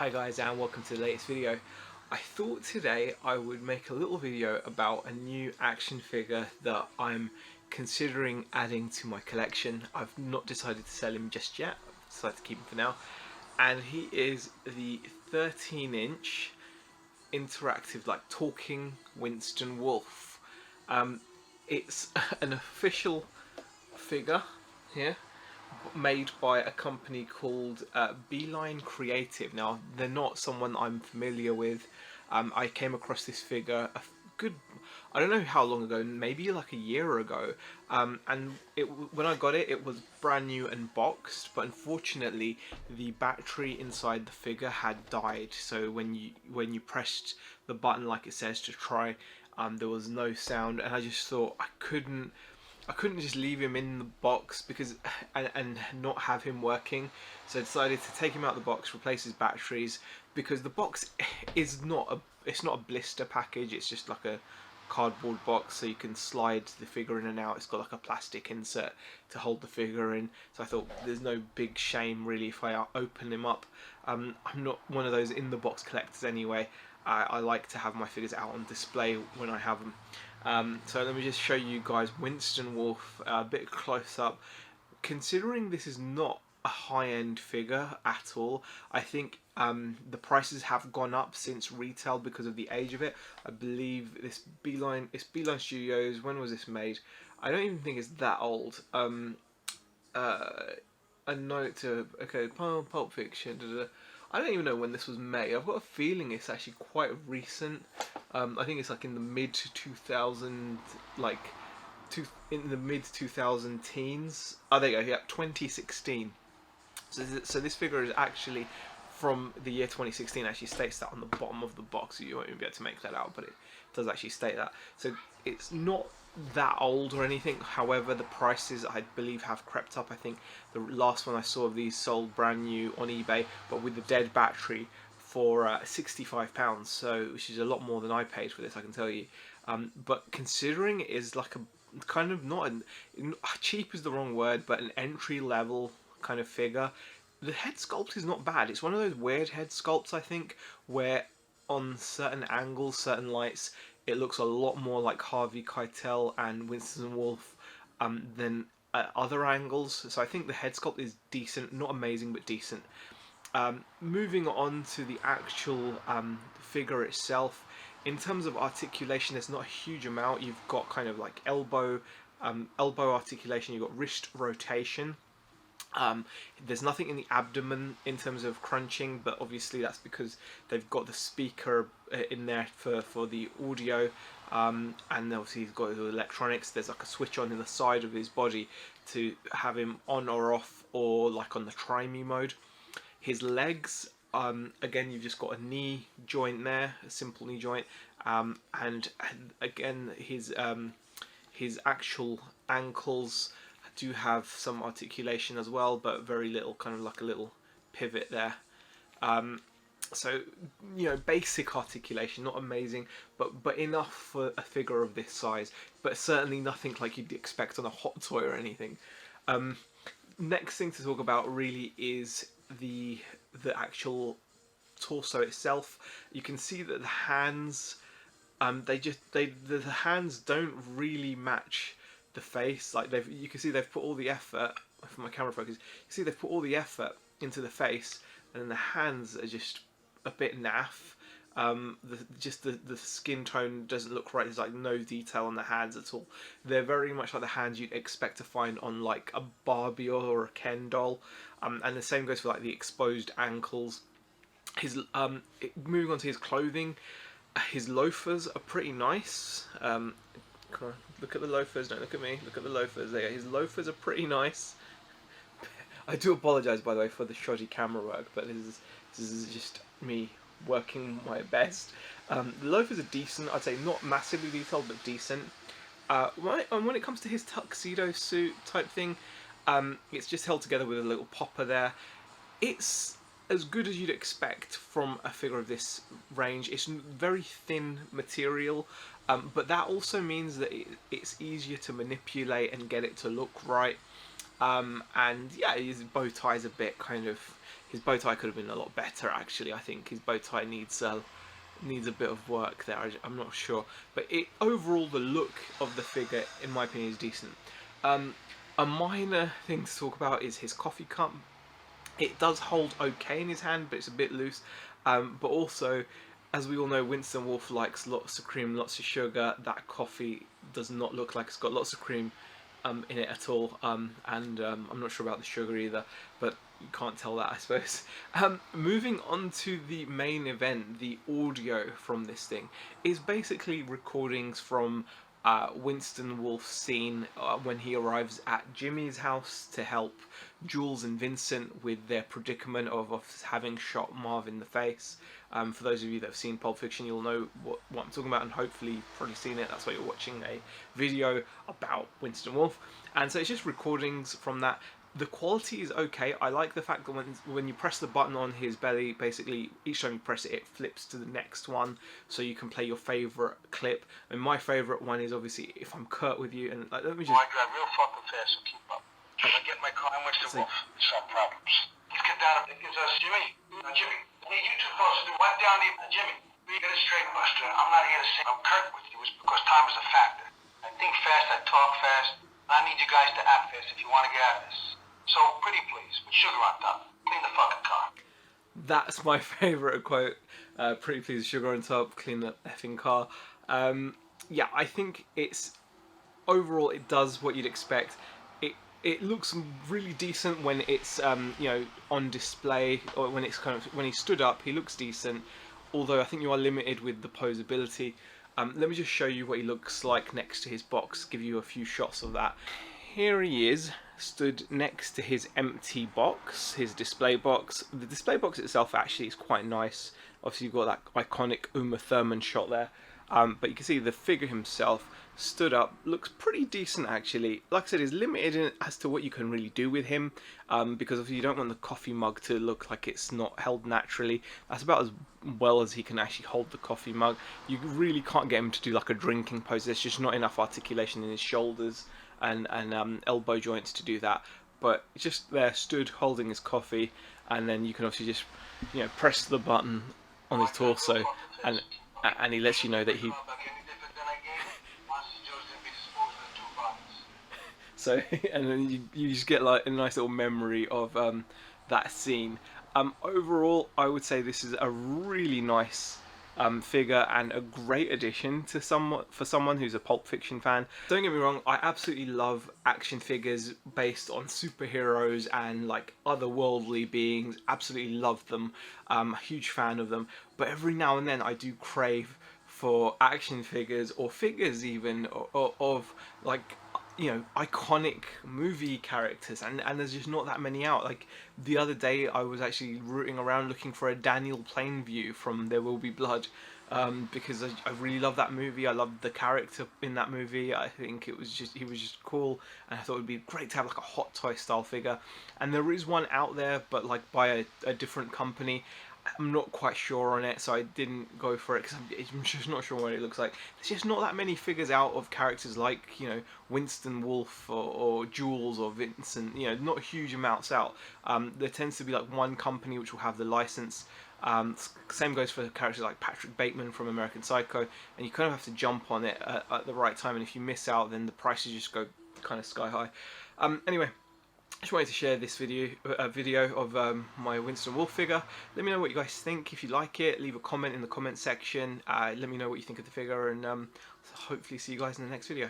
Hi guys, and welcome to the latest video. I thought today I would make a little video about a new action figure that I'm considering adding to my collection. I've not decided to sell him just yet. I've decided to keep him for now. And he is the 13-inch interactive, like talking Winston Wolf. It's an official figure here, made by a company called Beeline Creative. Now, they're not someone I'm familiar with. I came across this figure I don't know how long ago, maybe like a year ago, and when I got it, it was brand new and boxed, but unfortunately the battery inside the figure had died, so when you pressed the button like it says to try, there was no sound, and I just thought I couldn't just leave him in the box because and not have him working, so I decided to take him out of the box, replace his batteries, because the box is it's not a blister package, it's just like a cardboard box, so you can slide the figure in and out. It's got like a plastic insert to hold the figure in, so I thought there's no big shame really if I open him up. I'm not one of those in the box collectors anyway. I like to have my figures out on display when I have them. So let me just show you guys Winston Wolf a bit close up. Considering this is not a high-end figure at all, I think the prices have gone up since retail because of the age of it. I believe it's Beeline Studios. When was this made? I don't even think it's that old. A note to Pulp Fiction. I don't even know when this was made. I've got a feeling it's actually quite recent. I think it's like in the mid 2000, in the mid 2000 teens. Oh, there you go. Yeah, 2016. So this figure is actually from the year 2016. Actually states that on the bottom of the box. So you won't even be able to make that out, but it does actually state that. So it's not that old or anything. However, the prices I believe have crept up. I think the last one I saw of these sold brand new on eBay, but with the dead battery, for £65. So which is a lot more than I paid for this, I can tell you. But considering it is like a kind of cheap is the wrong word, but an entry level kind of figure, the head sculpt is not bad. It's one of those weird head sculpts, I think, where on certain angles, certain lights, it looks a lot more like Harvey Keitel and Winston Wolf than at other angles. So I think the head sculpt is decent, not amazing, but decent. Moving on to the actual figure itself, in terms of articulation, there's not a huge amount. You've got kind of like elbow articulation, you've got wrist rotation. There's nothing in the abdomen in terms of crunching, but obviously that's because they've got the speaker in there for the audio, and obviously he's got the electronics. There's like a switch on in the side of his body to have him on or off, or like on the try me mode. His legs, again, you've just got a knee joint there, a simple knee joint, and again his actual ankles do have some articulation as well, but very little, kind of like a little pivot there. So, you know, basic articulation, not amazing, but enough for a figure of this size, but certainly nothing like you'd expect on a hot toy or anything. Next thing to talk about really is the actual torso itself. You can see that the hands, the hands don't really match the face. Like you can see they've put all the effort, from my camera focus, you see they've put all the effort into the face, and then the hands are just a bit naff. The skin tone doesn't look right. There's like no detail on the hands at all. They're very much like the hands you'd expect to find on like a Barbie or a Ken doll, and the same goes for like the exposed ankles. Moving on to his clothing, his loafers are pretty nice. Come on, look at the loafers. Don't look at me. Look at the loafers. There, his loafers are pretty nice. I do apologise, by the way, for the shoddy camera work, but this is just me working my best. The loafers are decent. I'd say not massively detailed, but decent. When it comes to his tuxedo suit type thing, it's just held together with a little popper there. It's as good as you'd expect from a figure of this range. It's very thin material, but that also means that it's easier to manipulate and get it to look right. And yeah, his bow tie's a bit kind of His bow tie could have been a lot better, actually. I think his bow tie needs a bit of work there. I'm not sure, but overall the look of the figure, in my opinion, is decent. A minor thing to talk about is his coffee cup. It does hold okay in his hand, but it's a bit loose. But also, as we all know, Winston Wolfe likes lots of cream, lots of sugar. That coffee does not look like it's got lots of cream in it at all. I'm not sure about the sugar either, but you can't tell that, I suppose. Moving on to the main event, the audio from this thing is basically recordings from Winston Wolfe's scene when he arrives at Jimmy's house to help Jules and Vincent with their predicament of having shot Marv in the face. For those of you that have seen Pulp Fiction, you'll know what I'm talking about, and hopefully you've probably seen it. That's why you're watching a video about Winston Wolfe. And so it's just recordings from that. The quality is okay. I like the fact that when you press the button on his belly, basically each time you press it, it flips to the next one, so you can play your favourite clip. And my favourite one is obviously If I'm Curt With You, and like, let me just... Oh, I drive real fucking fast, so keep up. When I get in my car, I'm Winston Wolfe. It's our problems. Let's get down. It's Jimmy. Jimmy, hey, you two folks do one down here. Jimmy, we get it straight, Buster. I'm not here to say I'm Curt with you. It's because time is a factor. I think fast, I talk fast. I need you guys to act fast if you want to get out of this. So, pretty please, with sugar on top. Clean the fucking car. That's my favourite quote. Pretty please, sugar on top, clean the effing car. Yeah, I think it's... Overall, it does what you'd expect. It looks really decent when it's you know, on display, or when it's when he stood up. He looks decent, although I think you are limited with the posability. Let me just show you what he looks like next to his box. Give you a few shots of that. Here he is, stood next to his empty box, his display box. The display box itself actually is quite nice. Obviously you've got that iconic Uma Thurman shot there. But you can see the figure himself stood up, looks pretty decent actually. Like I said, is limited as to what you can really do with him, because obviously you don't want the coffee mug to look like it's not held naturally. That's about as well as he can actually hold the coffee mug. You really can't get him to do like a drinking pose. There's just not enough articulation in his shoulders and elbow joints to do that. But just there, stood holding his coffee, and then you can obviously just, you know, press the button on his torso, and he lets you know that he... So, and then you just get like a nice little memory of that scene. Overall, I would say this is a really nice figure and a great addition to someone who's a Pulp Fiction fan. Don't get me wrong, I absolutely love action figures based on superheroes and like otherworldly beings. Absolutely love them. I'm a huge fan of them. But every now and then I do crave for action figures, or figures even of like, you know, iconic movie characters, and there's just not that many out. Like the other day I was actually rooting around looking for a Daniel Plainview from There Will Be Blood, because I really love that movie. I loved the character in that movie. I think he was just cool, and I thought it would be great to have like a Hot Toy style figure. And there is one out there, but like by a different company. I'm not quite sure on it, so I didn't go for it because I'm just not sure what it looks like. There's just not that many figures out of characters like, you know, Winston Wolfe or Jules or Vincent. You know, not huge amounts out. There tends to be like one company which will have the license. Same goes for characters like Patrick Bateman from American Psycho, and you kind of have to jump on it at the right time, and if you miss out, then the prices just go kind of sky high. Anyway. I just wanted to share this video of my Winston Wolfe figure. Let me know what you guys think. If you like it, leave a comment in the comment section. Let me know what you think of the figure, and hopefully see you guys in the next video.